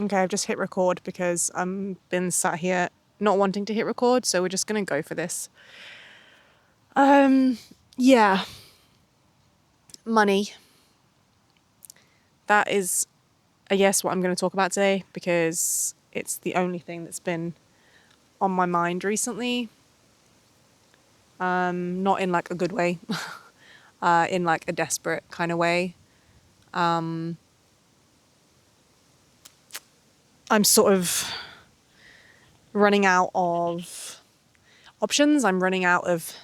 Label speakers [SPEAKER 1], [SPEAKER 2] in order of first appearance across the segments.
[SPEAKER 1] Okay, I've just hit record because I'm been sat here not wanting to hit record, so we're just gonna go for this. Yeah. Money. That is, I guess, what I'm gonna talk about today because it's the only thing that's been on my mind recently. Not in like a good way, in like a desperate kind of way. I'm sort of running out of options. I'm running out of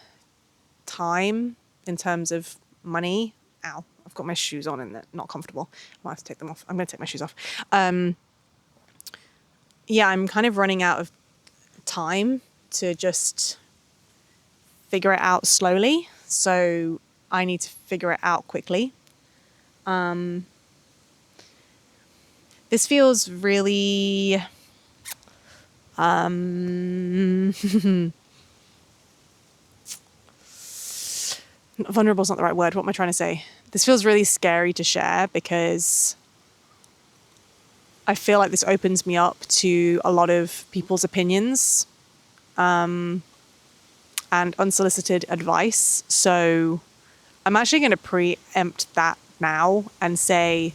[SPEAKER 1] time in terms of money. Ow, I've got my shoes on and they're not comfortable. I might have to take them off. I'm going to take my shoes off. Yeah, I'm kind of running out of time to just figure it out slowly. So I need to figure it out quickly. This feels really vulnerable is not the right word. What am I trying to say? This feels really scary to share because I feel like this opens me up to a lot of people's opinions and unsolicited advice. So I'm actually going to preempt that now and say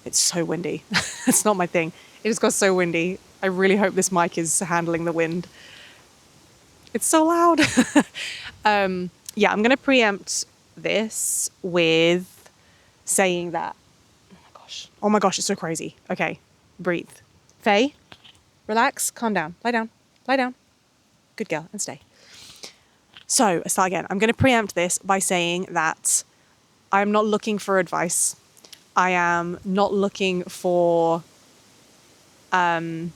[SPEAKER 1] it's so windy. It's not my thing. It just got so windy. I really hope this mic is handling the wind. It's so loud. Yeah, I'm going to preempt this with saying that, oh my gosh, it's so crazy. Okay, breathe. Faye, relax, calm down, lie down. Good girl, and stay. So, start again. I'm going to preempt this by saying that I'm not looking for advice. I am not looking for a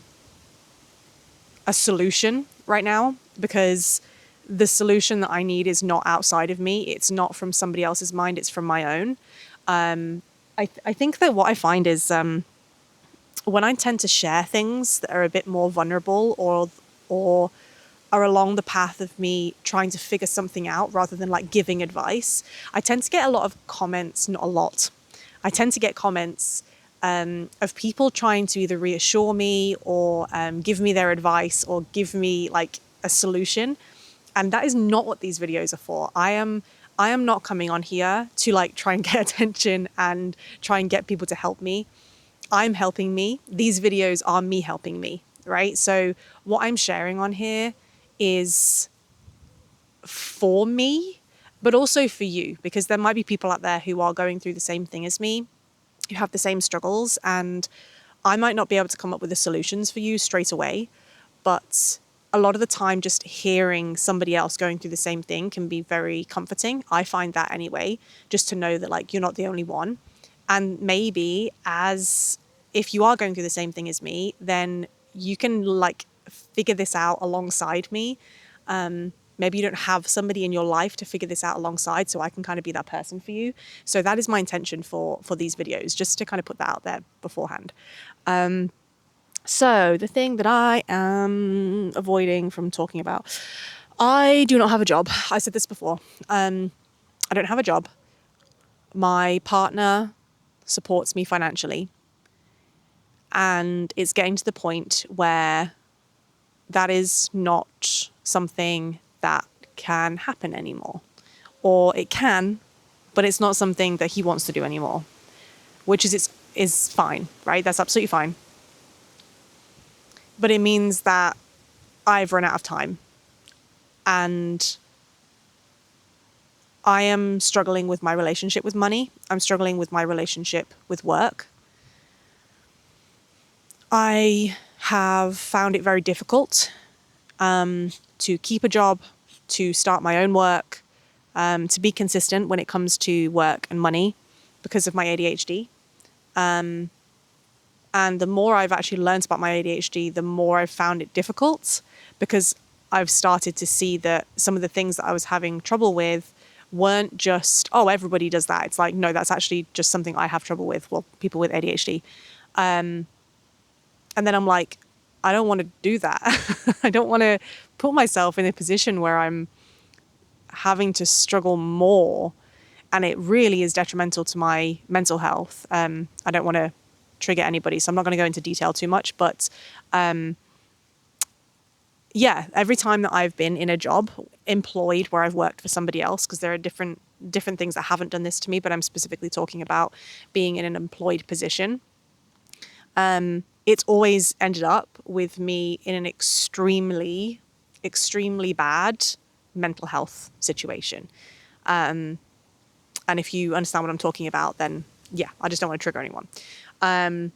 [SPEAKER 1] solution right now because the solution that I need is not outside of me. It's not from somebody else's mind. It's from my own. I think that what I find is when I tend to share things that are a bit more vulnerable or are along the path of me trying to figure something out rather than like giving advice, I tend to get a lot of comments, not a lot. I tend to get comments of people trying to either reassure me or give me their advice or give me like a solution. And that is not what these videos are for. I am not coming on here to like try and get attention and try and get people to help me. I'm helping me. These videos are me helping me, right? So what I'm sharing on here is for me, but also for you, because there might be people out there who are going through the same thing as me, who have the same struggles, and I might not be able to come up with the solutions for you straight away, but a lot of the time just hearing somebody else going through the same thing can be very comforting. I find that anyway, just to know that like you're not the only one. And maybe as if you are going through the same thing as me, then you can like figure this out alongside me. Maybe you don't have somebody in your life to figure this out alongside, so I can kind of be that person for you. So that is my intention for these videos, just to kind of put that out there beforehand. So the thing that I am avoiding from talking about, I do not have a job. I said this before. I don't have a job. My partner supports me financially. And it's getting to the point where that is not something that can happen anymore. Or it can, but it's not something that he wants to do anymore, which is fine, right? That's absolutely fine. But it means that I've run out of time and I am struggling with my relationship with money. I'm struggling with my relationship with work. I have found it very difficult to keep a job, to start my own work, to be consistent when it comes to work and money because of my ADHD. And the more I've actually learned about my ADHD, the more I've found it difficult because I've started to see that some of the things that I was having trouble with weren't just, oh, everybody does that. It's like, no, that's actually just something I have trouble with. Well, people with ADHD. And then I'm like, I don't want to do that. I don't want to put myself in a position where I'm having to struggle more and it really is detrimental to my mental health. I don't want to trigger anybody, so I'm not going to go into detail too much. But yeah, every time that I've been in a job, employed, where I've worked for somebody else, because there are different things that haven't done this to me, but I'm specifically talking about being in an employed position. It's always ended up with me in an extremely, extremely bad mental health situation. And if you understand what I'm talking about, then yeah, I just don't want to trigger anyone. And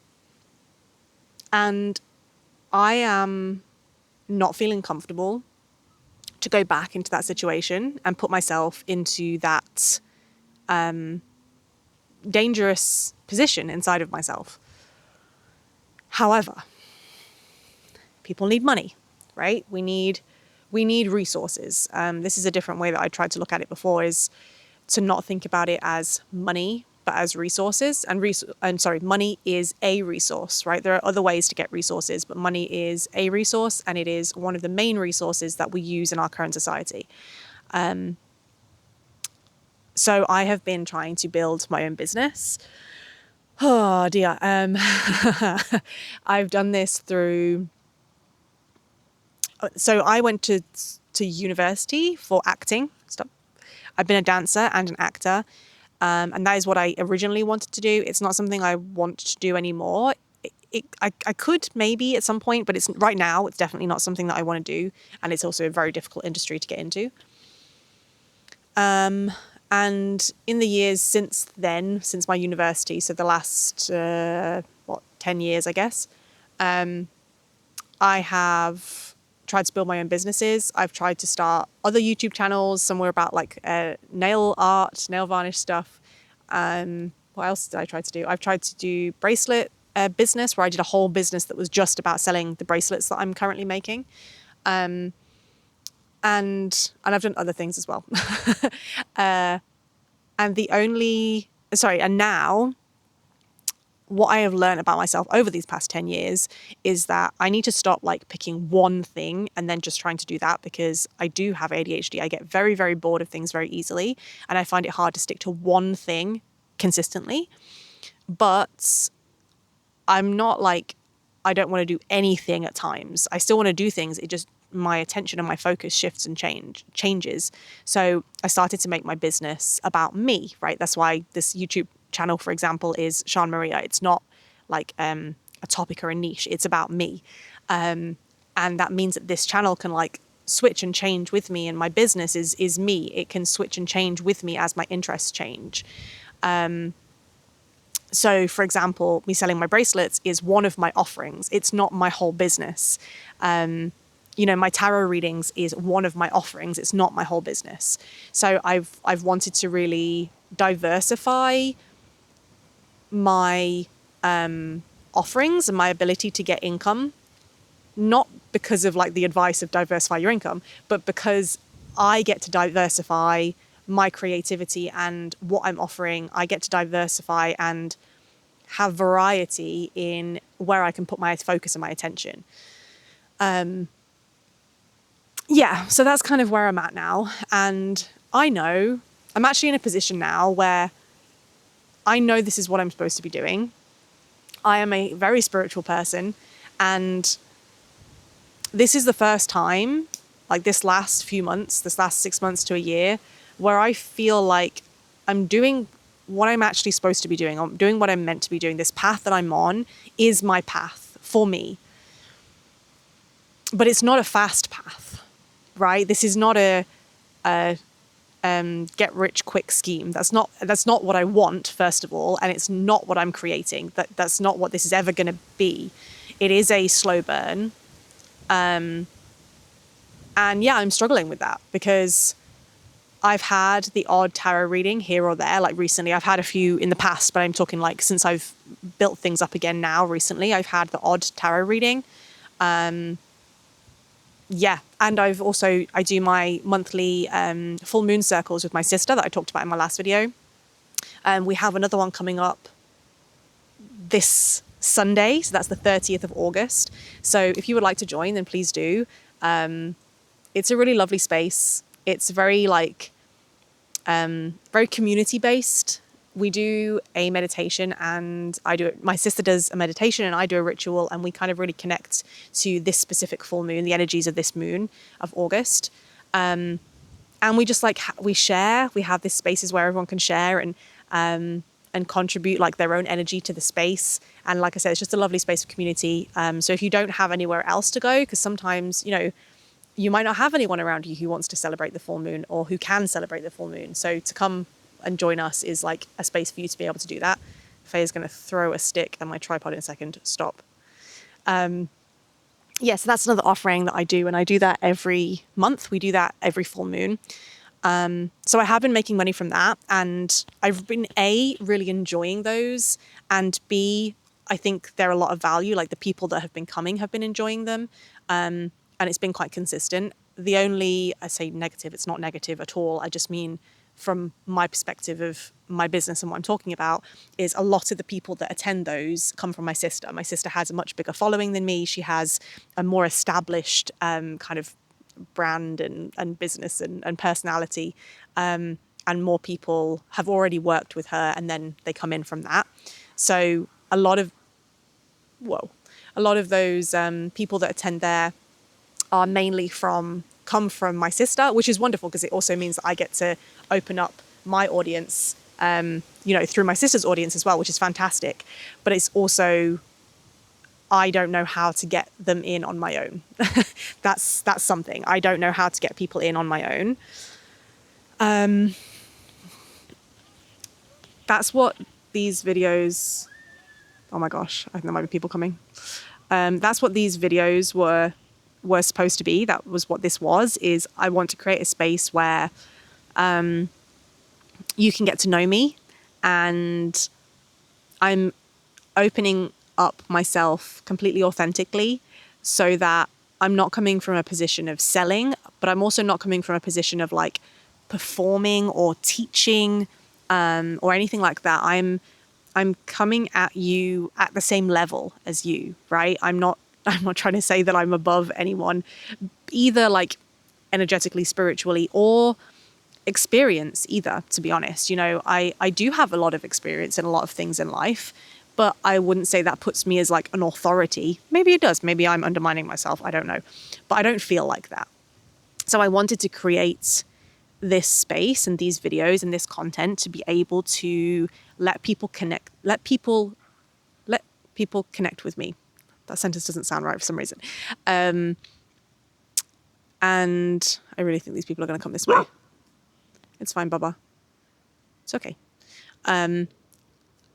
[SPEAKER 1] I am not feeling comfortable to go back into that situation and put myself into that dangerous position inside of myself. However, people need money, right? We need resources. This is a different way that I tried to look at it before, is to not think about it as money, but as resources. And money is a resource, right? There are other ways to get resources, but money is a resource, and it is one of the main resources that we use in our current society. So I have been trying to build my own business. Oh dear. I've done this through. So I went to university for acting. I've been a dancer and an actor, and that is what I originally wanted to do. It's not something I want to do anymore. I could maybe at some point, but it's right now. It's definitely not something that I want to do, and it's also a very difficult industry to get into. And in the years since then, since my university, so the last 10 years, I guess, I have tried to build my own businesses. I've tried to start other YouTube channels, somewhere about like nail art, nail varnish stuff. What else did I try to do? I've tried to do bracelet business, where I did a whole business that was just about selling the bracelets that I'm currently making. And I've done other things as well. And now what I have learned about myself over these past 10 years is that I need to stop like picking one thing and then just trying to do that, because I do have ADHD. I get very, very bored of things very easily, and I find it hard to stick to one thing consistently. But I'm not like, I don't want to do anything at times. I still want to do things. It just, my attention and my focus shifts and changes. So I started to make my business about me, right? That's why this YouTube channel, for example, is Sean Maria. It's not like a topic or a niche. It's about me. And that means that this channel can like switch and change with me, and my business is me. It can switch and change with me as my interests change. So, for example, me selling my bracelets is one of my offerings. It's not my whole business. My tarot readings is one of my offerings. It's not my whole business. So I've wanted to really diversify my offerings and my ability to get income, not because of like the advice of diversify your income, but because I get to diversify my creativity and what I'm offering. I get to diversify and have variety in where I can put my focus and my attention. So that's kind of where I'm at now. And I know I'm actually in a position now where I know this is what I'm supposed to be doing. I am a very spiritual person, and this is the first time, like this last 6 months to a year, where I feel like I'm doing what I'm actually supposed to be doing. I'm doing what I'm meant to be doing. This path that I'm on is my path for me. But it's not a fast path, right? This is not a get rich quick scheme. That's not what I want, first of all, and it's not what I'm creating. That's not what this is ever going to be. It is a slow burn. And yeah, I'm struggling with that, because I've had the odd tarot reading here or there. Like recently, I've had a few in the past, but I'm talking like since I've built things up again now recently, I've had the odd tarot reading. And I do my monthly full moon circles with my sister that I talked about in my last video. We have another one coming up this Sunday, so that's the 30th of August. So if you would like to join, then please do. It's a really lovely space. It's very very community based. we do a meditation, and I do it. My sister does a meditation and I do a ritual, and we kind of really connect to this specific full moon, the energies of this moon of August. And we just like, we share, we have these spaces where everyone can share and contribute like their own energy to the space. And like I said, it's just a lovely space of community. So if you don't have anywhere else to go, because sometimes, you know, you might not have anyone around you who wants to celebrate the full moon or who can celebrate the full moon. So to come and join us is like a space for you to be able to do that. Faye's going to throw a stick at my tripod in a second. Stop. Yeah, so that's another offering that I do, and I do that every month. We do that every full moon. So I have been making money from that, and I've been A, really enjoying those, and B, I think they're a lot of value. Like the people that have been coming have been enjoying them, and it's been quite consistent. The only, I say negative, it's not negative at all. I just mean from my perspective of my business and what I'm talking about is a lot of the people that attend those come from my sister. My sister has a much bigger following than me. She has a more established kind of brand and business and personality. And more people have already worked with her, and then they come in from that. So a lot of those people that attend there are mainly come from my sister, which is wonderful because it also means that I get to open up my audience, through my sister's audience as well, which is fantastic. But it's also, I don't know how to get them in on my own. That's something. I don't know how to get people in on my own. That's what these videos, oh my gosh, I think there might be people coming. That's what these videos were supposed to be. That was what this was, is I want to create a space where you can get to know me, and I'm opening up myself completely authentically so that I'm not coming from a position of selling, but I'm also not coming from a position of like performing or teaching or anything like that. I'm coming at you at the same level as you, right? I'm not trying to say that I'm above anyone, either like energetically, spiritually, or experience either, to be honest. You know, I do have a lot of experience in a lot of things in life, but I wouldn't say that puts me as like an authority. Maybe it does. Maybe I'm undermining myself. I don't know. But I don't feel like that. So I wanted to create this space and these videos and this content to be able to let people connect with me. That sentence doesn't sound right for some reason. And I really think these people are going to come this way. It's fine, Baba. It's okay.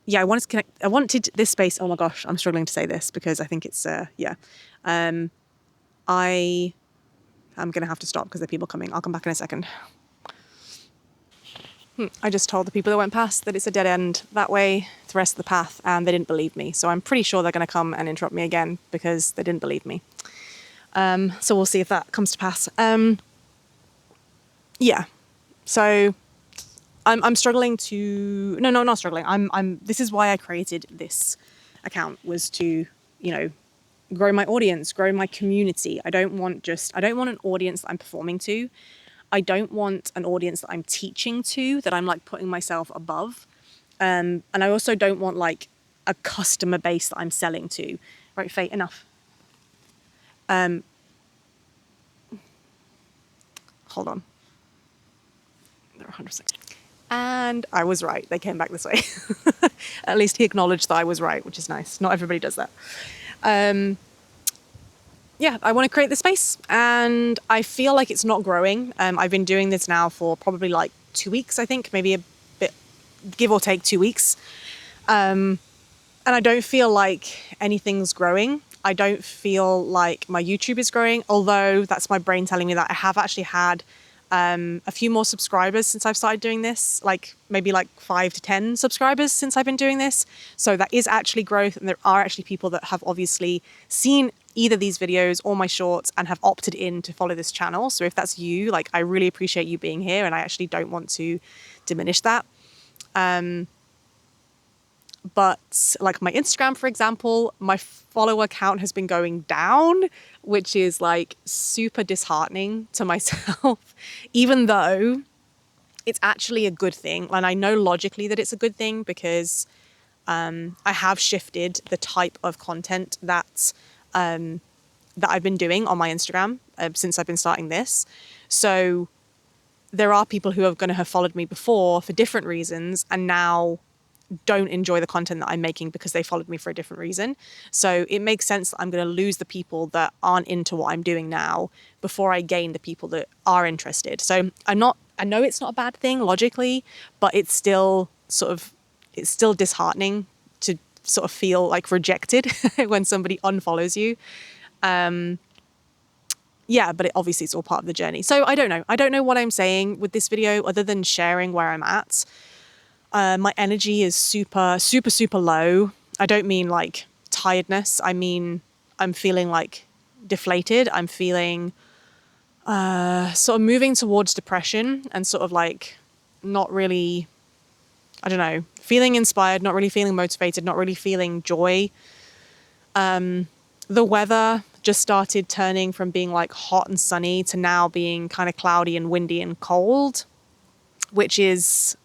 [SPEAKER 1] Yeah, I wanted to connect. I wanted this space. Oh my gosh, I'm struggling to say this because I think it's, yeah. I'm going to have to stop because there are people coming. I'll come back in a second. I just told the people that went past that it's a dead end that way, the rest of the path, and they didn't believe me. So I'm pretty sure they're going to come and interrupt me again because they didn't believe me. So we'll see if that comes to pass. Yeah. So I'm struggling to, no, not struggling. This is why I created this account, was to, grow my audience, grow my community. I don't want an audience that I'm performing to. I don't want an audience that I'm teaching to, that I'm like putting myself above. And I also don't want like a customer base that I'm selling to. Right, Faye, enough. Hold on. They're 100%. And I was right. They came back this way. At least he acknowledged that I was right, which is nice. Not everybody does that. Yeah, I want to create this space, and I feel like it's not growing. I've been doing this now for probably like 2 weeks, I think, maybe a bit, give or take 2 weeks. And I don't feel like anything's growing. I don't feel like my YouTube is growing, although that's my brain telling me that I have actually had a few more subscribers since I've started doing this, like maybe like 5 to 10 subscribers since I've been doing this. So that is actually growth, and there are actually people that have obviously seen either these videos or my shorts and have opted in to follow this channel. So if that's you, like, I really appreciate you being here, and I actually don't want to diminish that. But like my Instagram, for example, my follower count has been going down, which is like super disheartening to myself, even though it's actually a good thing. And I know logically that it's a good thing because I have shifted the type of content that I've been doing on my Instagram since I've been starting this. So there are people who are going to have followed me before for different reasons and now don't enjoy the content that I'm making because they followed me for a different reason. So it makes sense that I'm going to lose the people that aren't into what I'm doing now before I gain the people that are interested. So I know it's not a bad thing logically, but it's still disheartening to sort of feel like rejected when somebody unfollows you. Yeah, but obviously it's all part of the journey. So I don't know. I don't know what I'm saying with this video other than sharing where I'm at. My energy is super, super, super low. I don't mean like tiredness. I mean, I'm feeling like deflated. I'm feeling sort of moving towards depression and sort of like not really, I don't know, feeling inspired, not really feeling motivated, not really feeling joy. The weather just started turning from being like hot and sunny to now being kind of cloudy and windy and cold, which is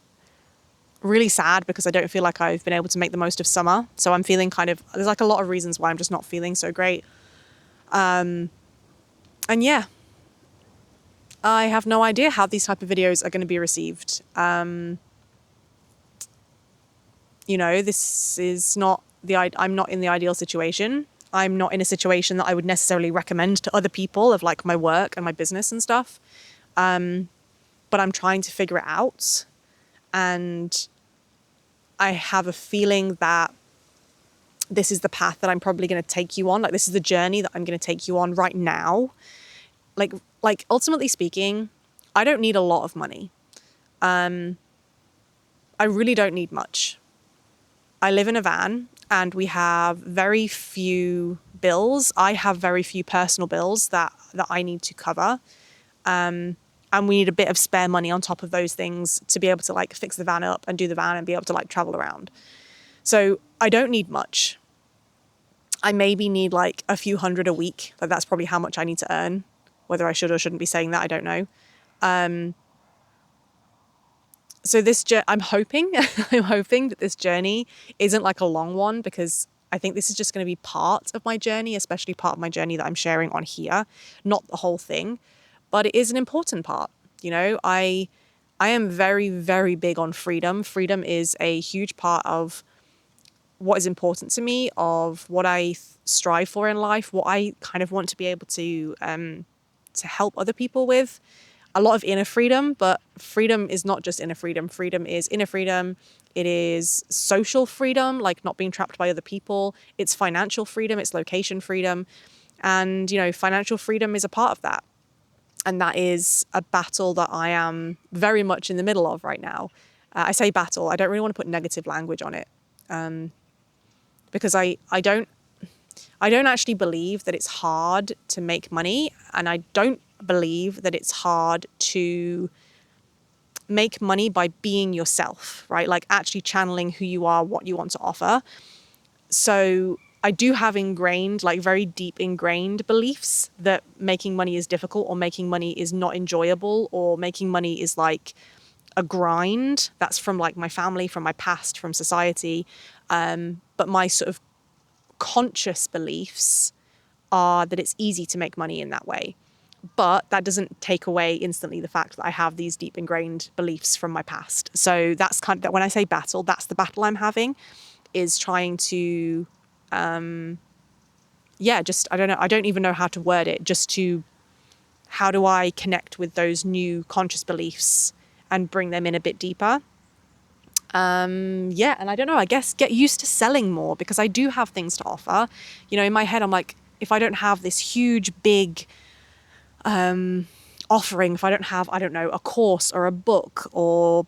[SPEAKER 1] really sad because I don't feel like I've been able to make the most of summer. So I'm feeling there's like a lot of reasons why I'm just not feeling so great. And yeah, I have no idea how these type of videos are going to be received. This is not I'm not in the ideal situation. I'm not in a situation that I would necessarily recommend to other people of like my work and my business and stuff. But I'm trying to figure it out. And I have a feeling that this is the path that I'm probably going to take you on. Like this is the journey that I'm going to take you on right now. Like ultimately speaking, I don't need a lot of money. I really don't need much. I live in a van and we have very few bills. I have very few personal bills that I need to cover. And we need a bit of spare money on top of those things to be able to like fix the van up and do the van and be able to like travel around. So I don't need much. I maybe need like a few hundred a week. Like that's probably how much I need to earn. Whether I should or shouldn't be saying that, I don't know. So I'm hoping that this journey isn't like a long one because I think this is just going to be part of my journey, especially part of my journey that I'm sharing on here, not the whole thing, but it is an important part. I am very, very big on freedom. Freedom is a huge part of what is important to me, of what I strive for in life, what I kind of want to be able to help other people with. A lot of inner freedom, but freedom is not just inner freedom. Freedom is inner freedom. It is social freedom, like not being trapped by other people. It's financial freedom. It's location freedom. And, financial freedom is a part of that. And that is a battle that I am very much in the middle of right now. I say battle. I don't really want to put negative language on it because I don't actually believe that it's hard to make money, and I don't believe that it's hard to make money by being yourself, right? Like actually channeling who you are, what you want to offer. So I do have ingrained, like very deep ingrained beliefs that making money is difficult or making money is not enjoyable or making money is like a grind. That's from like my family, from my past, from society. But my sort of conscious beliefs are that it's easy to make money in that way. But that doesn't take away instantly the fact that I have these deep ingrained beliefs from my past. So that's kind of that when I say battle, that's the battle I'm having, is trying to, I don't know. I don't even know how to word it. How do I connect with those new conscious beliefs and bring them in a bit deeper? And I don't know, I guess get used to selling more because I do have things to offer. In my head, I'm like, if I don't have this huge, big offering, if I don't have, I don't know, a course or a book or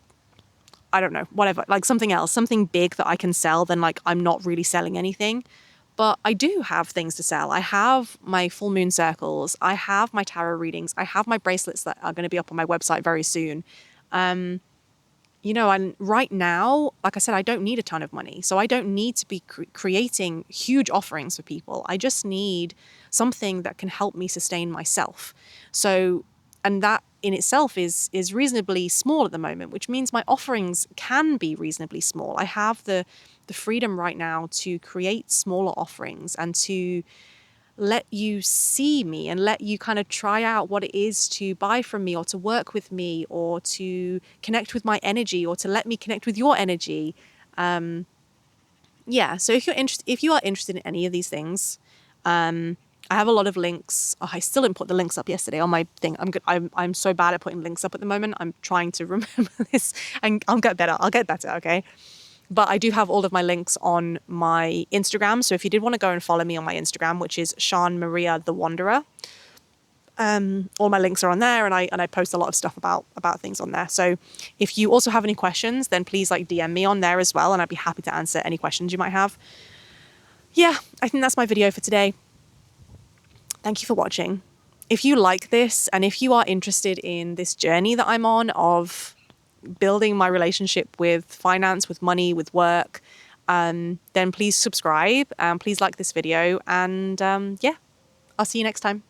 [SPEAKER 1] I don't know, whatever, like something else, something big that I can sell, then like I'm not really selling anything. But I do have things to sell. I have my full moon circles. I have my tarot readings. I have my bracelets that are going to be up on my website very soon. And right now, like I said, I don't need a ton of money. So I don't need to be creating huge offerings for people. I just need something that can help me sustain myself. So And that in itself is reasonably small at the moment, which means my offerings can be reasonably small. I have the freedom right now to create smaller offerings and to let you see me and let you kind of try out what it is to buy from me or to work with me or to connect with my energy or to let me connect with your energy. Yeah, so if you are interested in any of these things, I have a lot of links. Oh, I still didn't put the links up yesterday on my thing. I'm so bad at putting links up at the moment. I'm trying to remember this, and I'll get better. Okay. But I do have all of my links on my Instagram. So if you did want to go and follow me on my Instagram, which is Sean Maria the Wanderer, all my links are on there, and I post a lot of stuff about things on there. So if you also have any questions, then please like DM me on there as well, and I'd be happy to answer any questions you might have. Yeah, I think that's my video for today. Thank you for watching. If you like this and if you are interested in this journey that I'm on of building my relationship with finance, with money, with work, then please subscribe and please like this video. And yeah, I'll see you next time.